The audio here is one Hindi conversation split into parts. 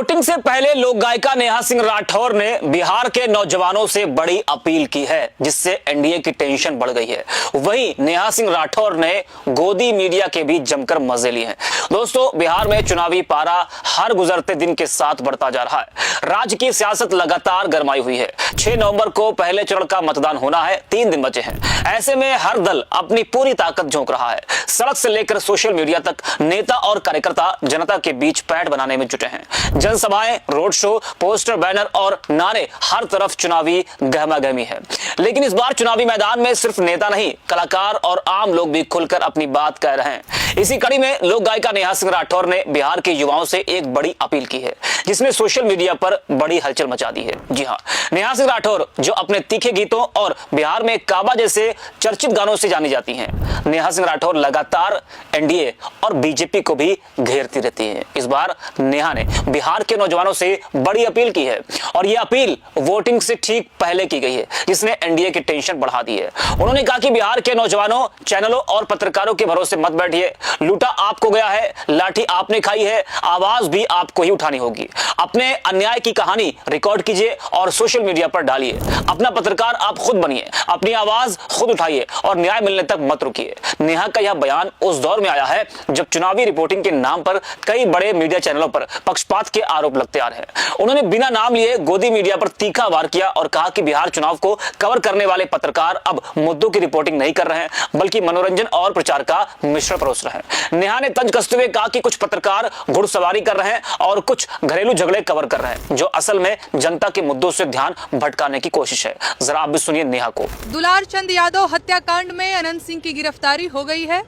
वोटिंग से पहले लोक गायिका नेहा सिंह राठौर ने बिहार के नौजवानों से बड़ी अपील की है, जिससे एनडीए की टेंशन बढ़ गई है। वहीं नेहा सिंह राठौर ने गोदी मीडिया के बीच जमकर मजे लिए हैं। दोस्तों, बिहार में चुनावी पारा हर गुजरते दिन के साथ बढ़ता जा रहा है। राज्य की सियासत लगातार गरमाई हुई है। 6 नवंबर को पहले चरण का मतदान होना है, 3 दिन बचे हैं। ऐसे में हर दल अपनी पूरी ताकत झोंक रहा है। सड़क से लेकर सोशल मीडिया तक नेता और कार्यकर्ता जनता के बीच पैठ बनाने में जुटे हैं। जनसभाएं, रोड शो, पोस्टर, बैनर और नारे, हर तरफ चुनावी गहमागहमी है। लेकिन इस बार चुनावी मैदान में सिर्फ नेता नहीं, कलाकार और आम लोग भी खुलकर अपनी बात कह रहे हैं। इसी कड़ी में लोक गायिका नेहा सिंह राठौर ने बिहार के युवाओं से एक बड़ी अपील की है, जिसमें सोशल मीडिया पर बड़ी हलचल मचा दी है। जी हां, नेहा सिंह राठौर जो अपने तीखे गीतों और बिहार में काबा जैसे चर्चित गानों से जानी जाती हैं। नेहा सिंह राठौर लगातार एनडीए और बीजेपी को भी घेरती रहती है। इस बार नेहा ने बिहार के नौजवानों से बड़ी अपील की है और यह अपील वोटिंग से ठीक पहले की गई है, जिसने एनडीए की टेंशन बढ़ा दी है। उन्होंने कहा कि बिहार के नौजवानों, चैनलों और पत्रकारों के भरोसे मत बैठिए। लूटा आपको गया है, लाठी आपने खाई है, आवाज भी आपको ही उठानी होगी। अपने अन्याय की कहानी रिकॉर्ड कीजिए और सोशल मीडिया पर डालिए। अपना पत्रकार आप खुद बनिए, अपनी आवाज खुद उठाइए और न्याय मिलने तक मत रुकिए। नेहा का यह बयान उस दौर में आया है जब चुनावी रिपोर्टिंग के नाम पर कई बड़े मीडिया चैनलों पर पक्षपात के आरोप लगते आ रहे हैं। उन्होंने बिना नाम लिए गोदी मीडिया पर तीखा वार किया और कहा कि बिहार चुनाव को कवर करने वाले पत्रकार अब मुद्दों की रिपोर्टिंग नहीं कर रहे हैं, बल्कि मनोरंजन और प्रचार का मिश्रण परोस रहे हैं। नेहा ने तंज कसते हुए कहा कि कुछ पत्रकार घुड़सवारी कर रहे हैं और कुछ घरेलू झगड़े कवर कर रहे हैं, जो असल में जनता के मुद्दों से ध्यान भटकाने की कोशिश है। जरा आप भी सुनिए नेहा को। दुलार चंद यादव हत्याकांड में अनंत सिंह की गिरफ्तारी हो गई है।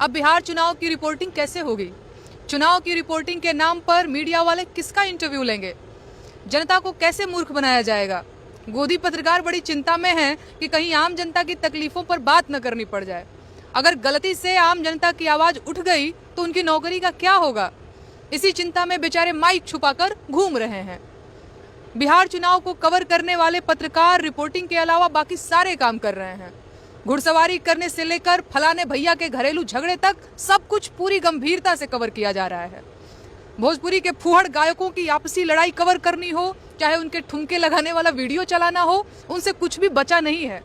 अब बिहार चुनाव की रिपोर्टिंग कैसे होगी? चुनाव की रिपोर्टिंग के नाम पर मीडिया वाले किसका इंटरव्यू लेंगे? जनता को कैसे मूर्ख बनाया जाएगा? गोदी पत्रकार बड़ी चिंता में हैं कि कहीं आम जनता की तकलीफों पर बात न करनी पड़ जाए। अगर गलती से आम जनता की आवाज उठ गई तो उनकी नौकरी का क्या होगा? इसी चिंता में बेचारे माइक छुपाकर घूम रहे हैं। बिहार चुनाव को कवर करने वाले पत्रकार रिपोर्टिंग के अलावा बाकी सारे काम कर रहे हैं। घुड़सवारी करने से लेकर फलाने भैया के घरेलू झगड़े तक सब कुछ पूरी गंभीरता से कवर किया जा रहा है। भोजपुरी के फूहड़ गायकों की आपसी लड़ाई कवर करनी हो, चाहे उनके ठुमके लगाने वाला वीडियो चलाना हो, उनसे कुछ भी बचा नहीं है।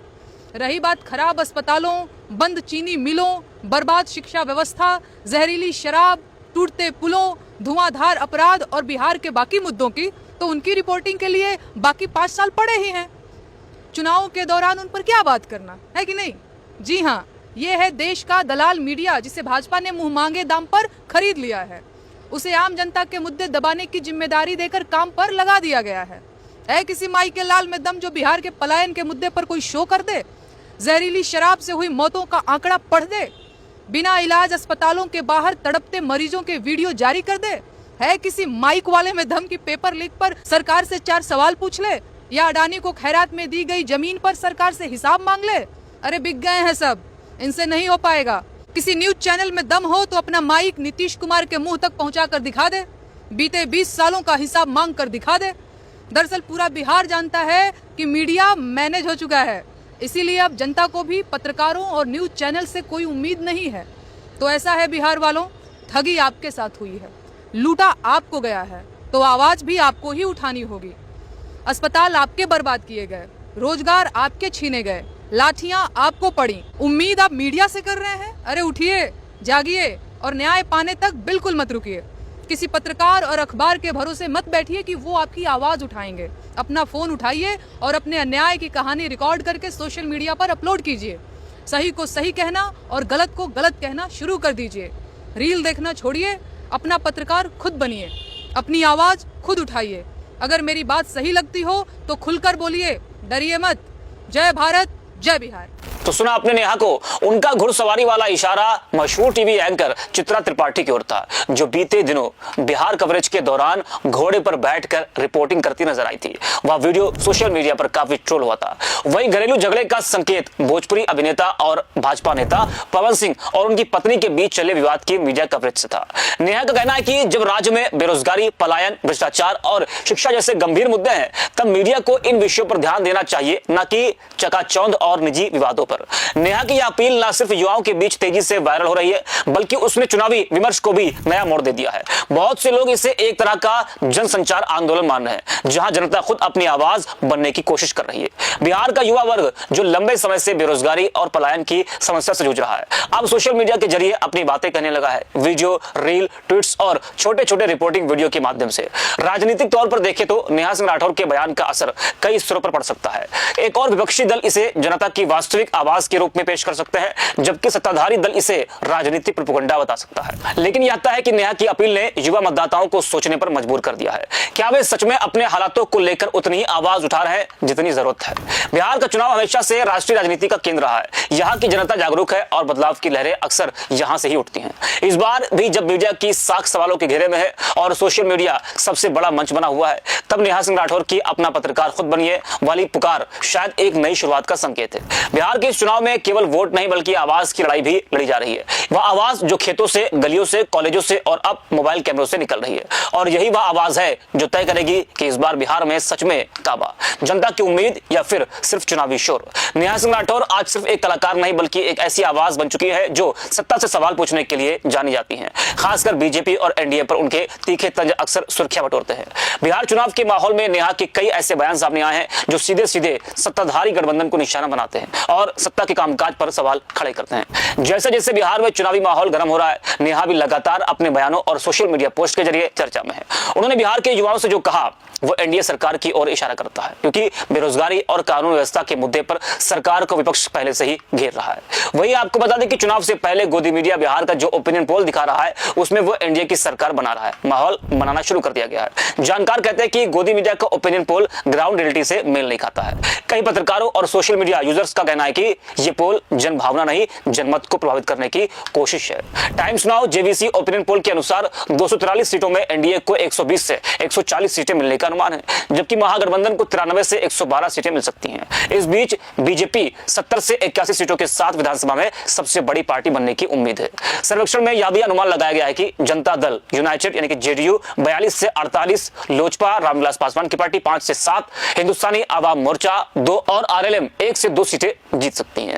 रही बात खराब अस्पतालों, बंद चीनी मिलों, बर्बाद शिक्षा व्यवस्था, जहरीली शराब, टूटते पुलों, धुआंधार अपराध और बिहार के बाकी मुद्दों की, तो उनकी रिपोर्टिंग के लिए बाकी 5 साल पड़े ही हैं। चुनाव के दौरान उन पर क्या बात करना है कि नहीं? जी हाँ, ये है देश का दलाल मीडिया, जिसे भाजपा ने मुंह मांगे दाम पर खरीद लिया है। उसे आम जनता के मुद्दे दबाने की जिम्मेदारी देकर काम पर लगा दिया गया है किसी माई के लाल में दम जो बिहार के पलायन के मुद्दे पर कोई शो कर दे, जहरीली शराब से हुई मौतों का आंकड़ा पढ़ दे, बिना इलाज अस्पतालों के बाहर तड़पते मरीजों के वीडियो जारी कर दे, है किसी माइक वाले में दम की पेपर लीक पर सरकार से 4 सवाल पूछ ले, या अडानी को खैरात में दी गई जमीन पर सरकार से हिसाब मांग ले। अरे बिक गए हैं सब, इनसे नहीं हो पाएगा। किसी न्यूज चैनल में दम हो तो अपना माइक नीतीश कुमार के मुंह तक पहुंचाकर दिखा दे, बीते 20 सालों का हिसाब मांग कर दिखा दे। दरअसल पूरा बिहार जानता है कि मीडिया मैनेज हो चुका है, इसीलिए अब जनता को भी पत्रकारों और न्यूज चैनल से कोई उम्मीद नहीं है। तो ऐसा है बिहार वालों, ठगी आपके साथ हुई है, लूटा आपको गया है, तो आवाज भी आपको ही उठानी होगी। अस्पताल आपके बर्बाद किए गए, रोजगार आपके छीने गए, लाठियां आपको पड़ी, उम्मीद आप मीडिया से कर रहे हैं? अरे उठिए, जागिए और न्याय पाने तक बिल्कुल मत रुकिए। किसी पत्रकार और अखबार के भरोसे मत बैठिए कि वो आपकी आवाज उठाएंगे। अपना फोन उठाइए और अपने अन्याय की कहानी रिकॉर्ड करके सोशल मीडिया पर अपलोड कीजिए। सही को सही कहना और गलत को गलत कहना शुरू कर दीजिए। रील देखना छोड़िए, अपना पत्रकार खुद बनिए, अपनी आवाज खुद उठाइए। अगर मेरी बात सही लगती हो तो खुलकर बोलिए, डरिए मत। जय भारत, जय बिहार। तो सुना आपने नेहा को। उनका घुड़सवारी वाला इशारा मशहूर टीवी एंकर चित्रा त्रिपाठी की ओर था, जो बीते दिनों बिहार कवरेज के दौरान घोड़े पर बैठकर रिपोर्टिंग करती नजर आई थी। वह वीडियो सोशल मीडिया पर काफी ट्रोल हुआ था। वहीं घरेलू झगड़े का संकेत भोजपुरी अभिनेता और भाजपा नेता पवन सिंह और उनकी पत्नी के बीच चले विवाद की मीडिया कवरेज से था। नेहा का कहना है कि जब राज्य में बेरोजगारी, पलायन, भ्रष्टाचार और शिक्षा जैसे गंभीर मुद्दे हैं, तब मीडिया को इन विषयों पर ध्यान देना चाहिए, न कि चकाचौंध और निजी विवादों पर। पर। नेहा की यह अपील न सिर्फ युवाओं के बीच तेजी से वायरल हो रही है, बल्कि उसने चुनावी विमर्श को भी नया मोड़ दे दिया है। बहुत से लोग इसे एक तरह का जनसंचार आंदोलन मान रहे हैं, जहां जनता खुद अपनी आवाज बनने की कोशिश कर रही है। बिहार का युवा वर्ग जो लंबे समय से बेरोजगारी और पलायन की समस्या से जूझ रहा है, अब सोशल मीडिया के जरिए अपनी बातें कहने लगा है। वीडियो, रील, ट्वीट्स और छोटे छोटे रिपोर्टिंग वीडियो के माध्यम से। राजनीतिक तौर पर देखें तो नेहा सिंह राठौर के बयान का असर कई स्तरों पर पड़ सकता है। एक और विपक्षी दल इसे जनता की वास्तविक आवाज के रूप में पेश कर सकते हैं, जबकि सत्ताधारी दल इसे राजनीतिक प्रोपेगेंडा बता सकता है। लेकिन यह आता है कि नेहा की अपील ने युवा मतदाताओं को सोचने पर मजबूर कर दिया है। क्या वे सच में अपने हालातों को लेकर उतनी ही आवाज उठा रहे हैं जितनी जरूरत है? बिहार का चुनाव हमेशा से राष्ट्रीय राजनीति का केंद्र रहा है। यहाँ की जनता जागरूक है और बदलाव की लहरें अक्सर यहाँ से ही उठती हैं। इस बार भी जब मीडिया की साख सवालों के घेरे में है और सोशल मीडिया सबसे बड़ा मंच बना हुआ है, तब नेहा सिंह राठौर की अपना पत्रकार खुद बनिए वाली पुकार शायद एक नई शुरुआत का संकेत है। बिहार के इस चुनाव में केवल वोट नहीं बल्कि आवाज की लड़ाई भी लड़ी जा रही है। वह आवाज जो खेतों से, गलियों से, कॉलेजों से और अब मोबाइल कैमरों से निकल रही है, और यही वह आवाज है जो तय करेगी कि इस बार बिहार में सच में काबा, जनता की उम्मीद या फिर सिर्फ चुनावी शोर। नेहा सिंह राठौर आज सिर्फ एक कलाकार नहीं बल्कि एक ऐसी आवाज बन चुकी है जो सत्ता से सवाल पूछने के लिए जानी जाती है। खासकर बीजेपी और एनडीए पर उनके तीखे तंज अक्सर सुर्खियां बटोरते हैं। बिहार चुनाव के माहौल में नेहा के कई ऐसे बयान सामने आए हैं जो सीधे सीधे सत्ताधारी गठबंधन को निशाना बनाते हैं और सत्ता के कामकाज पर सवाल खड़े करते हैं। जैसे जैसे बिहार में चुनावी माहौल गर्म हो रहा है, नेहा भी लगातार अपने बयानों और सोशल मीडिया पोस्ट के जरिए चर्चा में है। उन्होंने बिहार के युवाओं से जो कहा वो एनडीए सरकार की ओर इशारा करता है, क्योंकि बेरोजगारी और कानून व्यवस्था के मुद्दे पर सरकार को विपक्ष पहले से ही घेर रहा है। वही आपको बता दें कि चुनाव से पहले गोदी मीडिया बिहार का जो ओपिनियन पोल दिखा रहा है उसमें वो एनडीए की सरकार बना रहा है। माहौल बनाना शुरू कर दिया गया है। जानकार कहते हैं कि गोदी मीडिया का ओपिनियन पोल ग्राउंड रियलिटी से मेल नहीं खाता है। कई पत्रकारों और सोशल मीडिया यूजर्स का कहना है कि ये पोल जनभावना नहीं, जनमत को प्रभावित करने की कोशिश है। Times now JVC opinion poll के अनुसार 243 सीटों में एनडीए को 120 से 140 सीटें मिलने का अनुमान है, जबकि महागठबंधन को 93 से 112 सीटें मिल सकती हैं। इस बीच बीजेपी 70 से 81 सीटों के साथ विधानसभा में सबसे बड़ी पार्टी बनने की उम्मीद है। सर्वेक्षण में यह भी अनुमान लगाया गया है कि जनता दल यूनाइटेड यानी कि जेडीयू 42 से 48, लोजपा रामविलास पासवान की पार्टी 5 से 7, हिंदुस्तानी आवाम मोर्चा 2 और आरएलएम 1 से 2 सीटें जीत सकती हैं।